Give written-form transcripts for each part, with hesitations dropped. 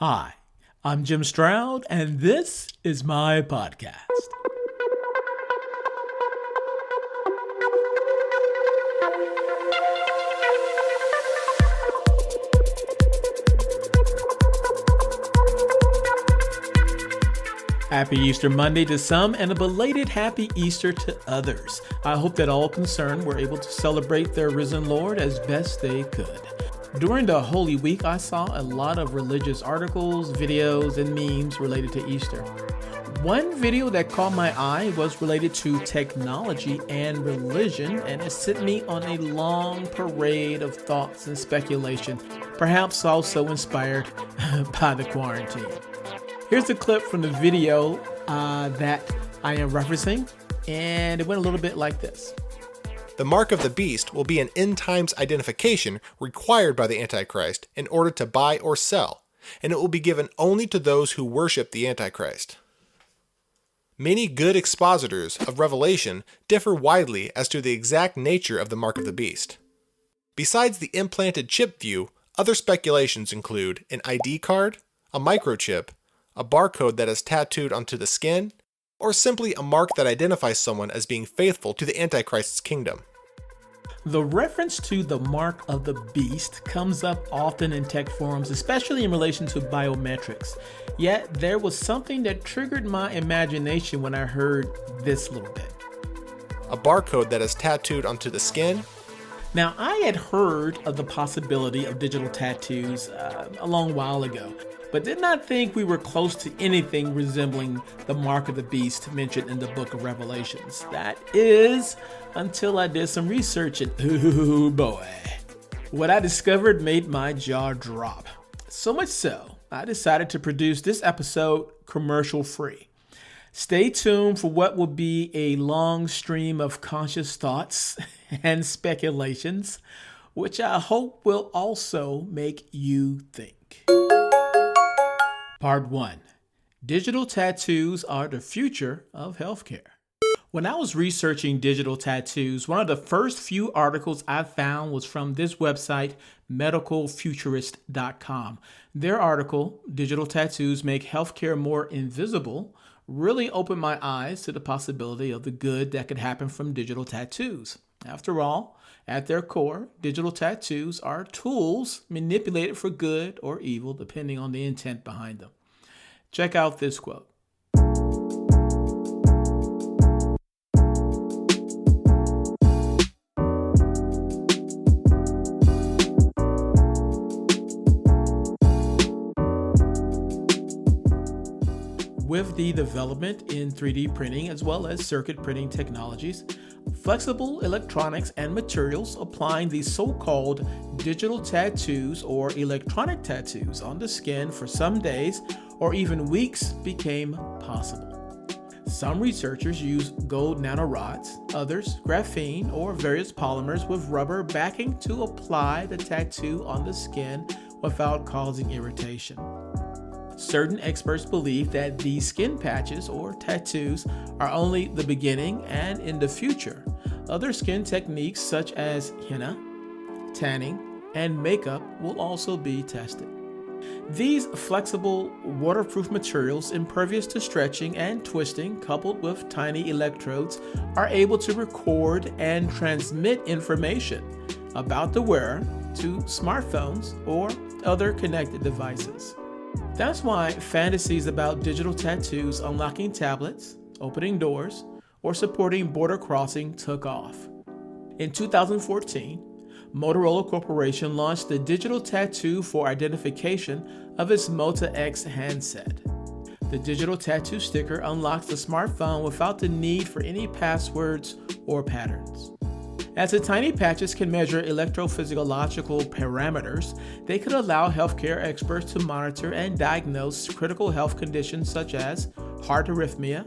Hi, I'm Jim Stroud, and this is my podcast. Happy Easter Monday to some and a belated Happy Easter to others. I hope that all concerned were able to celebrate their risen Lord as best they could. During the Holy Week, I saw a lot of religious articles, videos, and memes related to Easter. One video that caught my eye was related to technology and religion, and it sent me on a long parade of thoughts and speculation, perhaps also inspired by the quarantine. Here's a clip from the video that I am referencing, and it went a little bit like this. The mark of the beast will be an end times identification required by the Antichrist in order to buy or sell, and it will be given only to those who worship the Antichrist. Many good expositors of Revelation differ widely as to the exact nature of the mark of the beast. Besides the implanted chip view, other speculations include an ID card, a microchip, a barcode that is tattooed onto the skin, or simply a mark that identifies someone as being faithful to the Antichrist's kingdom. The reference to the mark of the beast comes up often in tech forums, especially in relation to biometrics. Yet there was something that triggered my imagination when I heard this little bit. A barcode that is tattooed onto the skin. Now, I had heard of the possibility of digital tattoos a long while ago, but did not think we were close to anything resembling the mark of the beast mentioned in the book of Revelations. That is, until I did some research, and ooh boy, what I discovered made my jaw drop. So much so, I decided to produce this episode commercial free. Stay tuned for what will be a long stream of conscious thoughts and speculations, which I hope will also make you think. Part 1. Digital tattoos are the future of healthcare. When I was researching digital tattoos, one of the first few articles I found was from this website, medicalfuturist.com. Their article, Digital Tattoos Make Healthcare More Invisible, really opened my eyes to the possibility of the good that could happen from digital tattoos. After all, at their core, digital tattoos are tools manipulated for good or evil, depending on the intent behind them. Check out this quote. With the development in 3D printing as well as circuit printing technologies, flexible electronics and materials applying the so-called digital tattoos or electronic tattoos on the skin for some days or even weeks became possible. Some researchers use gold nanorods, others graphene or various polymers with rubber backing to apply the tattoo on the skin without causing irritation. Certain experts believe that these skin patches or tattoos are only the beginning, and in the future, other skin techniques such as henna, tanning, and makeup will also be tested. These flexible, waterproof materials, impervious to stretching and twisting, coupled with tiny electrodes, are able to record and transmit information about the wearer to smartphones or other connected devices. That's why fantasies about digital tattoos unlocking tablets, opening doors, or supporting border crossing took off. In 2014, Motorola Corporation launched the digital tattoo for identification of its Moto X handset. The digital tattoo sticker unlocks the smartphone without the need for any passwords or patterns. As the tiny patches can measure electrophysiological parameters, they could allow healthcare experts to monitor and diagnose critical health conditions such as heart arrhythmia,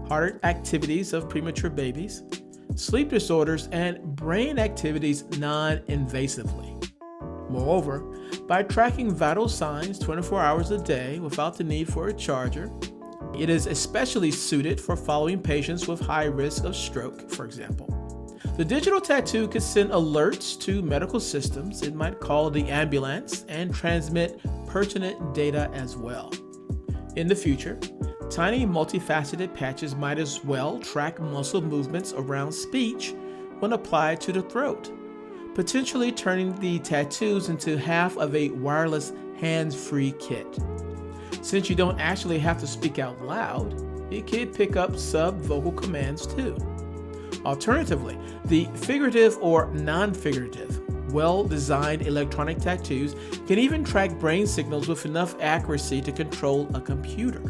heart activities of premature babies, sleep disorders, and brain activities non-invasively. Moreover, by tracking vital signs 24 hours a day without the need for a charger, it is especially suited for following patients with high risk of stroke, for example. The digital tattoo could send alerts to medical systems. It might call the ambulance and transmit pertinent data as well. In the future, tiny multifaceted patches might as well track muscle movements around speech when applied to the throat, potentially turning the tattoos into half of a wireless hands-free kit. Since you don't actually have to speak out loud, it could pick up sub-vocal commands too. Alternatively, the figurative or non-figurative, well-designed electronic tattoos can even track brain signals with enough accuracy to control a computer.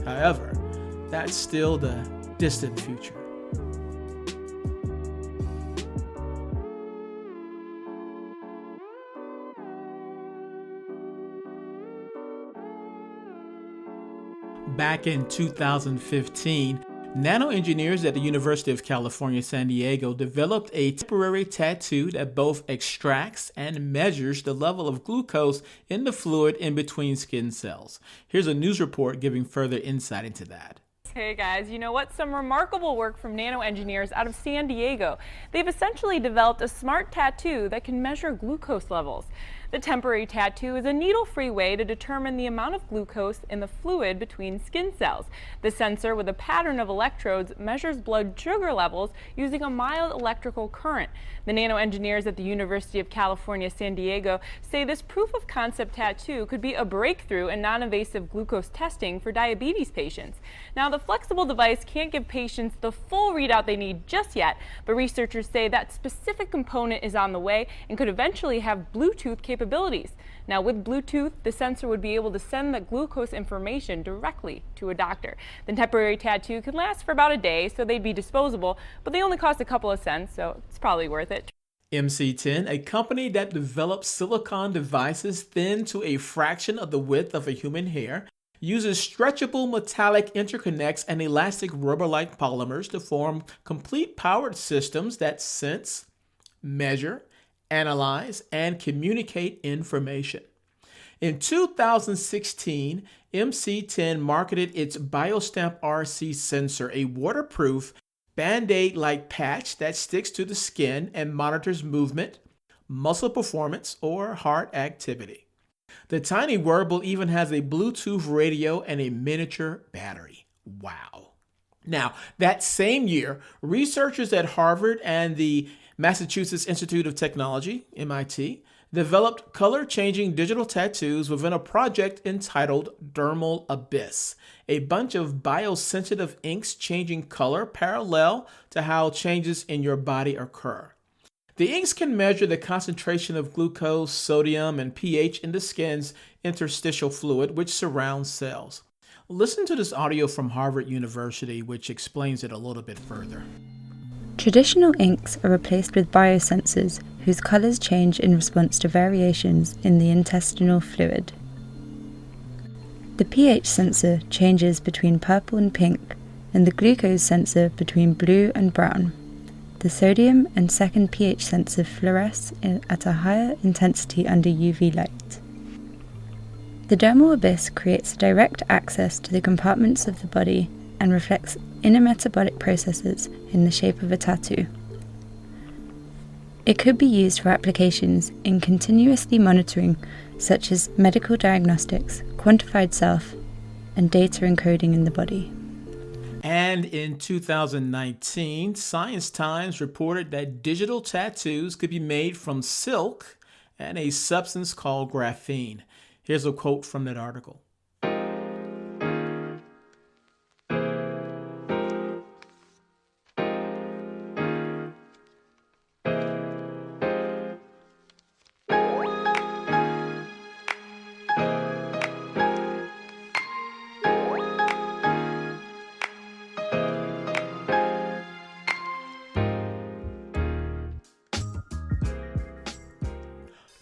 However, that's still the distant future. Back in 2015, nano-engineers at the University of California, San Diego developed a temporary tattoo that both extracts and measures the level of glucose in the fluid in between skin cells. Here's a news report giving further insight into that. Hey guys, you know what? Some remarkable work from nano-engineers out of San Diego. They've essentially developed a smart tattoo that can measure glucose levels. The temporary tattoo is a needle-free way to determine the amount of glucose in the fluid between skin cells. The sensor, with a pattern of electrodes, measures blood sugar levels using a mild electrical current. The nano-engineers at the University of California, San Diego say this proof-of-concept tattoo could be a breakthrough in non-invasive glucose testing for diabetes patients. Now, the flexible device can't give patients the full readout they need just yet, but researchers say that specific component is on the way and could eventually have Bluetooth capabilities. Now, with Bluetooth, the sensor would be able to send the glucose information directly to a doctor. The temporary tattoo could last for about a day, so they'd be disposable, but they only cost a couple of cents, so it's probably worth it. MC10, a company that develops silicone devices thin to a fraction of the width of a human hair, uses stretchable metallic interconnects and elastic rubber-like polymers to form complete powered systems that sense, measure, analyze, and communicate information. In 2016, MC10 marketed its BioStamp RC sensor, a waterproof Band-Aid-like patch that sticks to the skin and monitors movement, muscle performance, or heart activity. The tiny wearable even has a Bluetooth radio and a miniature battery. Wow. Now, that same year, researchers at Harvard and the Massachusetts Institute of Technology, MIT, developed color-changing digital tattoos within a project entitled Dermal Abyss, a bunch of biosensitive inks changing color parallel to how changes in your body occur. The inks can measure the concentration of glucose, sodium, and pH in the skin's interstitial fluid, which surrounds cells. Listen to this audio from Harvard University, which explains it a little bit further. Traditional inks are replaced with biosensors whose colors change in response to variations in the intestinal fluid. The pH sensor changes between purple and pink, and the glucose sensor between blue and brown. The sodium and second pH sensor fluoresce at a higher intensity under UV light. The dermal abyss creates direct access to the compartments of the body and reflects inner metabolic processes in the shape of a tattoo. It could be used for applications in continuously monitoring, such as medical diagnostics, quantified self, and data encoding in the body. And in 2019, Science Times reported that digital tattoos could be made from silk and a substance called graphene. Here's a quote from that article.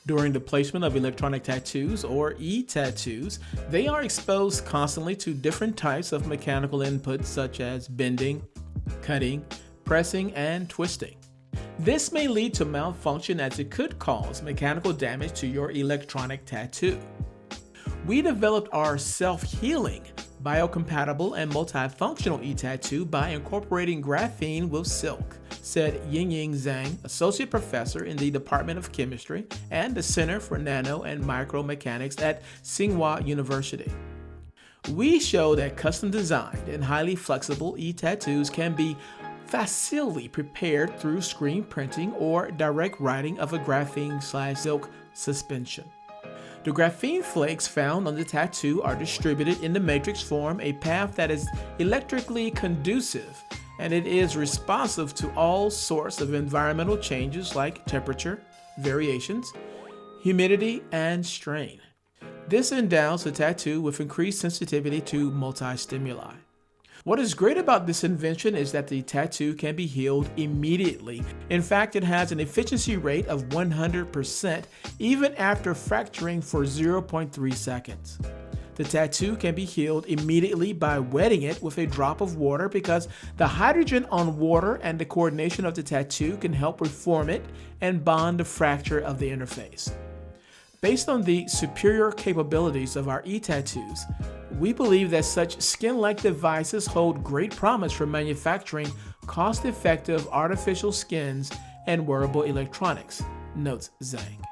During the placement of electronic tattoos or e-tattoos, they are exposed constantly to different types of mechanical inputs such as bending, cutting, pressing, and twisting. This may lead to malfunction as it could cause mechanical damage to your electronic tattoo. We developed our self-healing, biocompatible, and multifunctional e-tattoo by incorporating graphene with silk, said Yingying Zhang, associate professor in the Department of Chemistry and the Center for Nano and Micromechanics at Tsinghua University. We show that custom designed and highly flexible e-tattoos can be facilely prepared through screen printing or direct writing of a graphene/silk suspension. The graphene flakes found on the tattoo are distributed in the matrix form, a path that is electrically conducive, and it is responsive to all sorts of environmental changes like temperature, variations, humidity, and strain. This endows the tattoo with increased sensitivity to multi-stimuli. What is great about this invention is that the tattoo can be healed immediately. In fact, it has an efficiency rate of 100% even after fracturing for 0.3 seconds. The tattoo can be healed immediately by wetting it with a drop of water because the hydrogen on water and the coordination of the tattoo can help reform it and bond the fracture of the interface. Based on the superior capabilities of our e-tattoos, we believe that such skin-like devices hold great promise for manufacturing cost-effective artificial skins and wearable electronics, notes Zhang.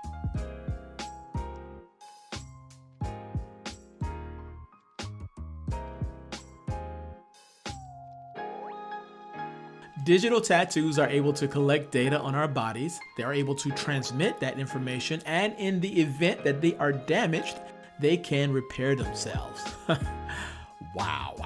Digital tattoos are able to collect data on our bodies. They are able to transmit that information, and in the event that they are damaged, they can repair themselves. Wow.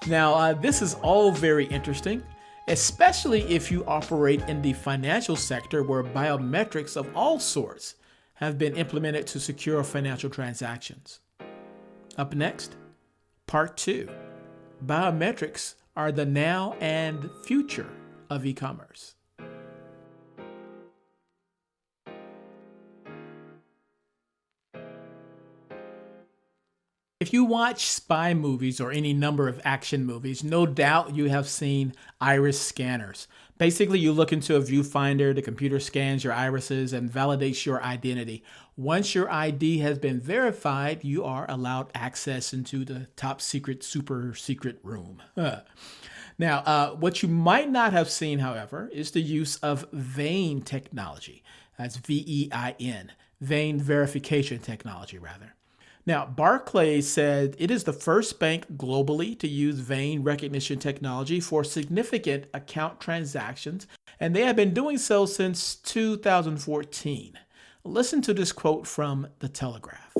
Now, this is all very interesting, especially if you operate in the financial sector where biometrics of all sorts have been implemented to secure financial transactions. Up next, part 2. Biometrics are the now and future of e-commerce. If you watch spy movies or any number of action movies, no doubt you have seen iris scanners. Basically, you look into a viewfinder, the computer scans your irises and validates your identity. Once your ID has been verified, you are allowed access into the top secret, super secret room. Now, what you might not have seen, however, is the use of vein technology. That's VEIN, vein verification technology, rather. Now, Barclays said it is the first bank globally to use vein recognition technology for significant account transactions, and they have been doing so since 2014. Listen to this quote from The Telegraph.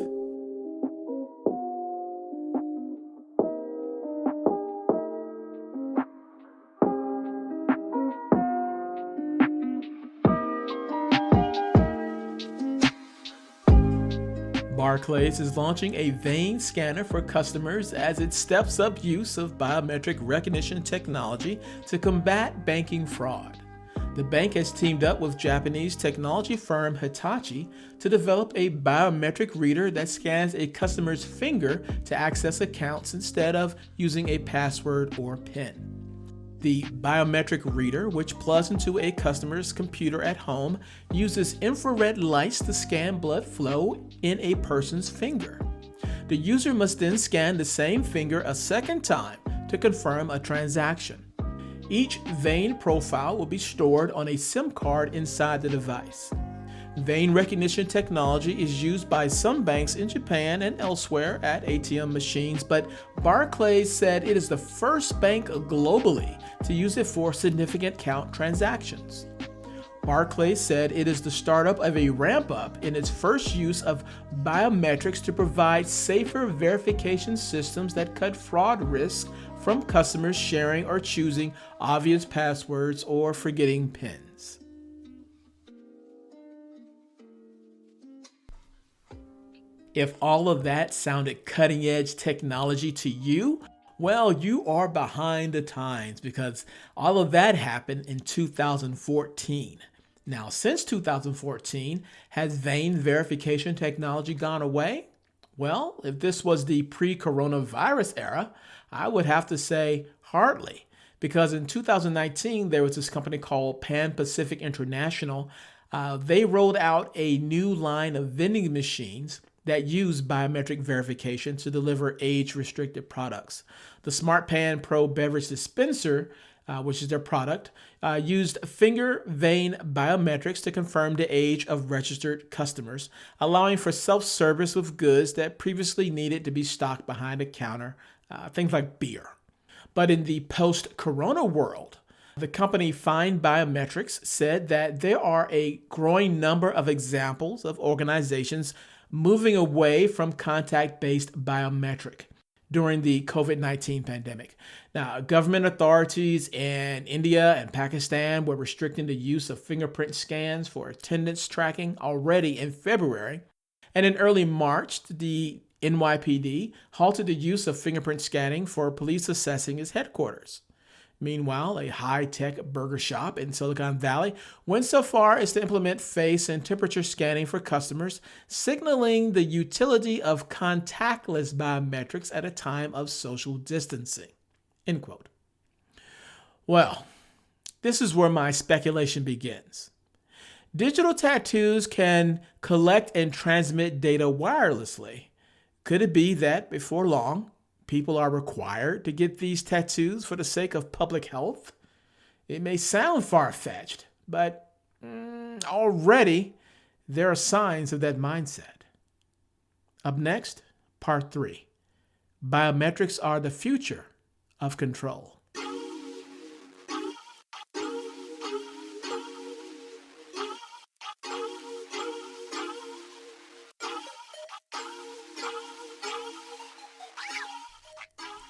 Barclays is launching a vein scanner for customers as it steps up use of biometric recognition technology to combat banking fraud. The bank has teamed up with Japanese technology firm Hitachi to develop a biometric reader that scans a customer's finger to access accounts instead of using a password or PIN. The biometric reader, which plugs into a customer's computer at home, uses infrared lights to scan blood flow in a person's finger. The user must then scan the same finger a second time to confirm a transaction. Each vein profile will be stored on a SIM card inside the device. Vein recognition technology is used by some banks in Japan and elsewhere at ATM machines, but Barclays said it is the first bank globally to use it for significant account transactions. Barclays said it is the startup of a ramp-up in its first use of biometrics to provide safer verification systems that cut fraud risk from customers sharing or choosing obvious passwords or forgetting PINs. If all of that sounded cutting-edge technology to you, well, you are behind the times because all of that happened in 2014. Now, since 2014, has vein verification technology gone away? Well, if this was the pre-coronavirus era, I would have to say hardly, because in 2019, there was this company called Pan Pacific International. They rolled out a new line of vending machines that use biometric verification to deliver age-restricted products. The SmartPan Pro beverage dispenser which is their product, used finger vein biometrics to confirm the age of registered customers, allowing for self-service with goods that previously needed to be stocked behind a counter, things like beer. But in the post-corona world, the company Find Biometrics said that there are a growing number of examples of organizations moving away from contact-based biometric during the COVID-19 pandemic. Now, government authorities in India and Pakistan were restricting the use of fingerprint scans for attendance tracking already in February. And in early March, the NYPD halted the use of fingerprint scanning for police assessing its headquarters. Meanwhile, a high-tech burger shop in Silicon Valley went so far as to implement face and temperature scanning for customers, signaling the utility of contactless biometrics at a time of social distancing. End quote. Well, this is where my speculation begins. Digital tattoos can collect and transmit data wirelessly. Could it be that before long, people are required to get these tattoos for the sake of public health? It may sound far-fetched, but already there are signs of that mindset. Up next, part 3. Biometrics are the future of control.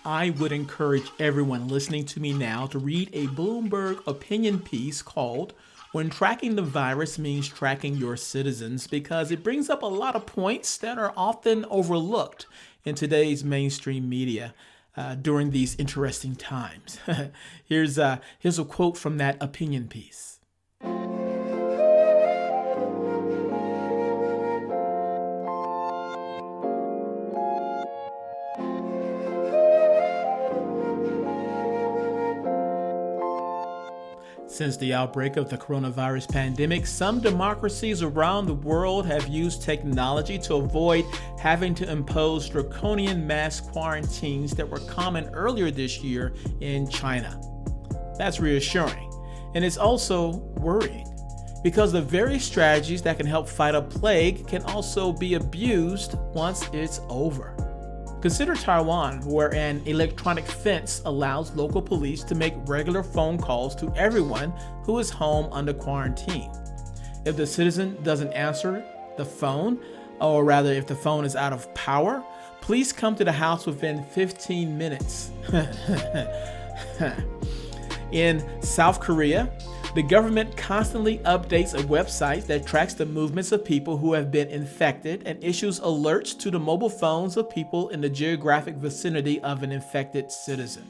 I would encourage everyone listening to me now to read a Bloomberg opinion piece called "When Tracking the Virus Means Tracking Your Citizens," because it brings up a lot of points that are often overlooked in today's mainstream media during these interesting times. Here's a quote from that opinion piece. Since the outbreak of the coronavirus pandemic, some democracies around the world have used technology to avoid having to impose draconian mass quarantines that were common earlier this year in China. That's reassuring, and it's also worrying, because the very strategies that can help fight a plague can also be abused once it's over. Consider Taiwan, where an electronic fence allows local police to make regular phone calls to everyone who is home under quarantine. If the citizen doesn't answer the phone, or rather if the phone is out of power, police come to the house within 15 minutes. In South Korea, the government constantly updates a website that tracks the movements of people who have been infected and issues alerts to the mobile phones of people in the geographic vicinity of an infected citizen.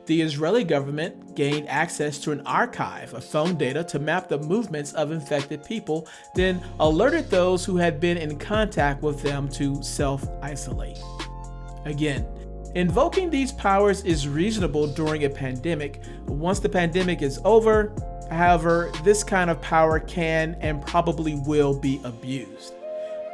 The Israeli government gained access to an archive of phone data to map the movements of infected people, then alerted those who had been in contact with them to self-isolate. Again, invoking these powers is reasonable during a pandemic. Once the pandemic is over, however, this kind of power can and probably will be abused.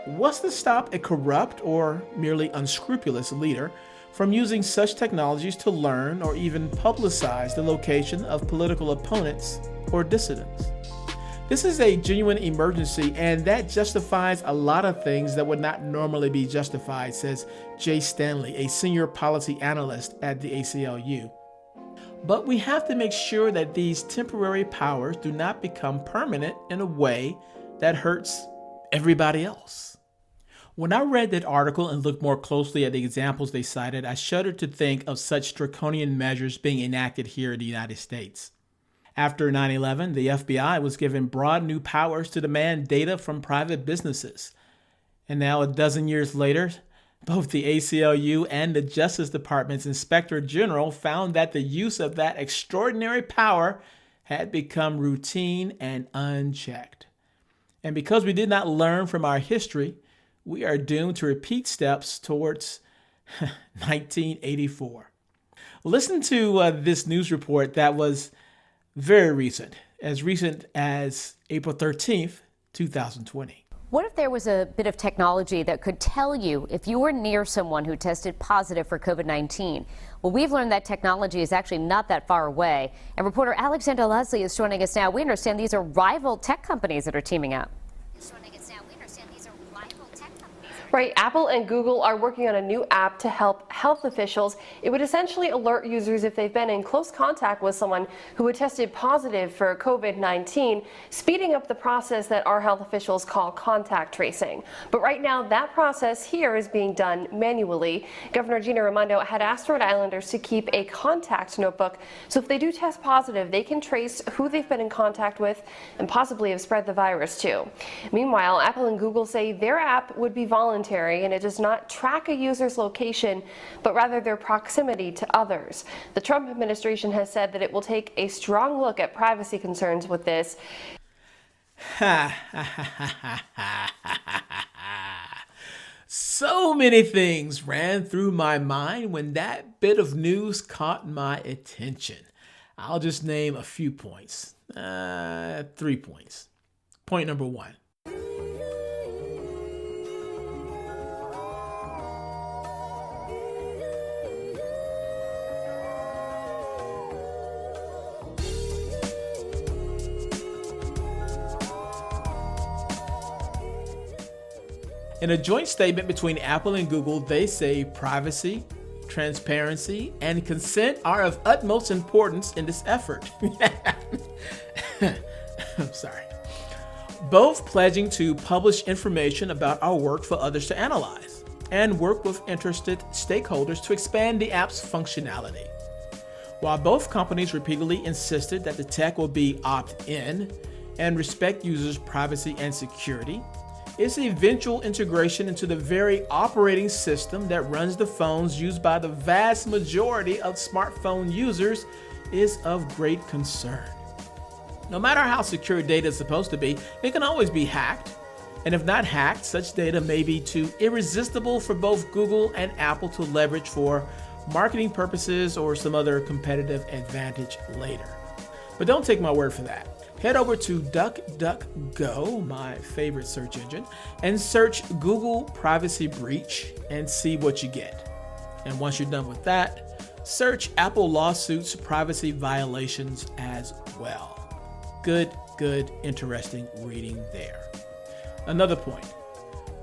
What's to stop a corrupt or merely unscrupulous leader from using such technologies to learn or even publicize the location of political opponents or dissidents? This is a genuine emergency, and that justifies a lot of things that would not normally be justified, says Jay Stanley, a senior policy analyst at the ACLU. But we have to make sure that these temporary powers do not become permanent in a way that hurts everybody else. When I read that article and looked more closely at the examples they cited, I shuddered to think of such draconian measures being enacted here in the United States. After 9/11, the FBI was given broad new powers to demand data from private businesses. And now, a dozen years later, both the ACLU and the Justice Department's Inspector General found that the use of that extraordinary power had become routine and unchecked. And because we did not learn from our history, we are doomed to repeat steps towards 1984. Listen to this news report that was very recent as April 13th, 2020. What if there was a bit of technology that could tell you if you were near someone who tested positive for COVID-19? Well, we've learned that technology is actually not that far away. And reporter Alexander Leslie is joining us now. We understand these are rival tech companies that are teaming up. Right, Apple and Google are working on a new app to help health officials. It would essentially alert users if they've been in close contact with someone who had tested positive for COVID-19, speeding up the process that our health officials call contact tracing. But right now, that process here is being done manually. Governor Gina Raimondo had asked Rhode Islanders to keep a contact notebook, so if they do test positive, they can trace who they've been in contact with and possibly have spread the virus to. Meanwhile, Apple and Google say their app would be voluntary and it does not track a user's location, but rather their proximity to others. The Trump administration has said that it will take a strong look at privacy concerns with this. So many things ran through my mind when that bit of news caught my attention. I'll just name a few points. 3 points. Point number 1. In a joint statement between Apple and Google, they say privacy, transparency, and consent are of utmost importance in this effort. I'm sorry. Both pledging to publish information about our work for others to analyze and work with interested stakeholders to expand the app's functionality. While both companies repeatedly insisted that the tech will be opt-in and respect users' privacy and security, its eventual integration into the very operating system that runs the phones used by the vast majority of smartphone users is of great concern. No matter how secure data is supposed to be, it can always be hacked. And if not hacked, such data may be too irresistible for both Google and Apple to leverage for marketing purposes or some other competitive advantage later. But don't take my word for that. Head over to DuckDuckGo, my favorite search engine, and search Google Privacy Breach and see what you get. And once you're done with that, search Apple lawsuits privacy violations as well. Good, interesting reading there. Another point.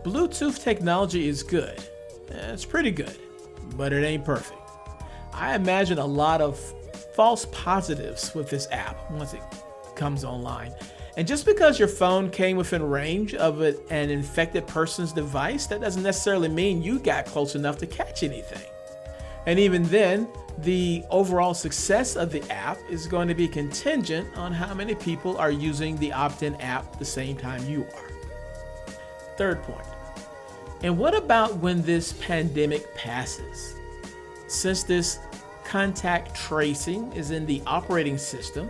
Bluetooth technology is good. It's pretty good, but it ain't perfect. I imagine a lot of false positives with this app once it comes online. And just because your phone came within range of an infected person's device, that doesn't necessarily mean you got close enough to catch anything. And even then, the overall success of the app is going to be contingent on how many people are using the opt-in app at the same time you are. Third point. And what about when this pandemic passes? Since this contact tracing is in the operating system,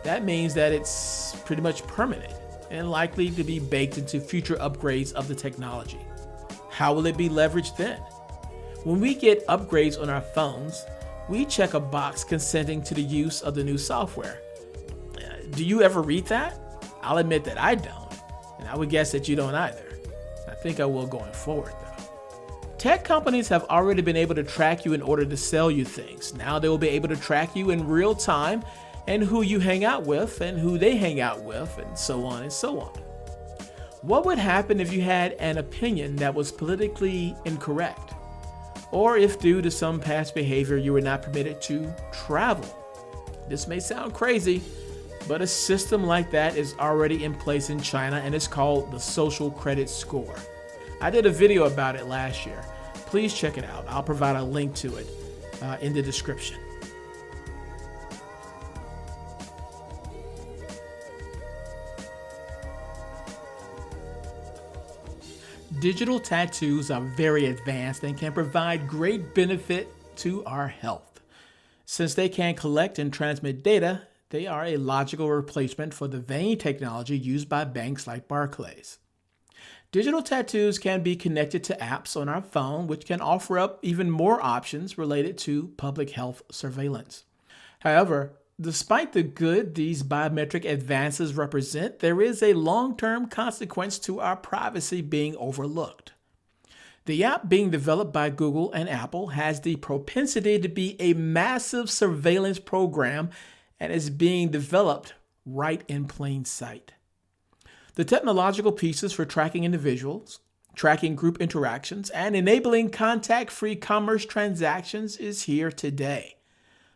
that means that it's pretty much permanent and likely to be baked into future upgrades of the technology. How will it be leveraged then? When we get upgrades on our phones, we check a box consenting to the use of the new software. Do you ever read that? I'll admit that I don't, and I would guess that you don't either. I think I will going forward though. Tech companies have already been able to track you in order to sell you things. Now they will be able to track you in real time and who you hang out with and who they hang out with, and so on and so on. What would happen if you had an opinion that was politically incorrect? Or if due to some past behavior you were not permitted to travel? This may sound crazy, but a system like that is already in place in China and it's called the social credit score. I did a video about it last year. Please check it out. I'll provide a link to it in the description. Digital tattoos are very advanced and can provide great benefit to our health. Since they can collect and transmit data, they are a logical replacement for the vein technology used by banks like Barclays. Digital tattoos can be connected to apps on our phone, which can offer up even more options related to public health surveillance. However, Despite the good these biometric advances represent, there is a long-term consequence to our privacy being overlooked. The app being developed by Google and Apple has the propensity to be a massive surveillance program and is being developed right in plain sight. The technological pieces for tracking individuals, tracking group interactions, and enabling contact-free commerce transactions is here today.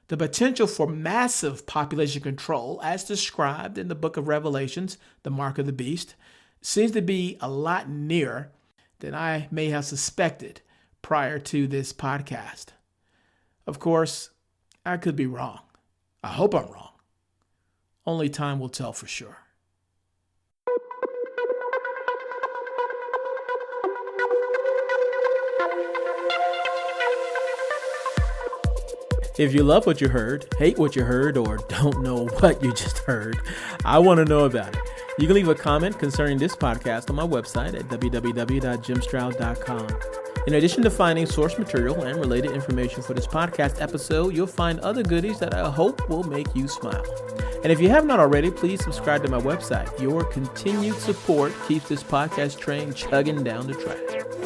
The potential for massive population control, as described in the book of Revelations, the mark of the beast, seems to be a lot nearer than I may have suspected prior to this podcast. Of course, I could be wrong. I hope I'm wrong. Only time will tell for sure. If you love what you heard, hate what you heard, or don't know what you just heard, I want to know about it. You can leave a comment concerning this podcast on my website at www.jimstroud.com. In addition to finding source material and related information for this podcast episode, you'll find other goodies that I hope will make you smile. And if you have not already, please subscribe to my website. Your continued support keeps this podcast train chugging down the track.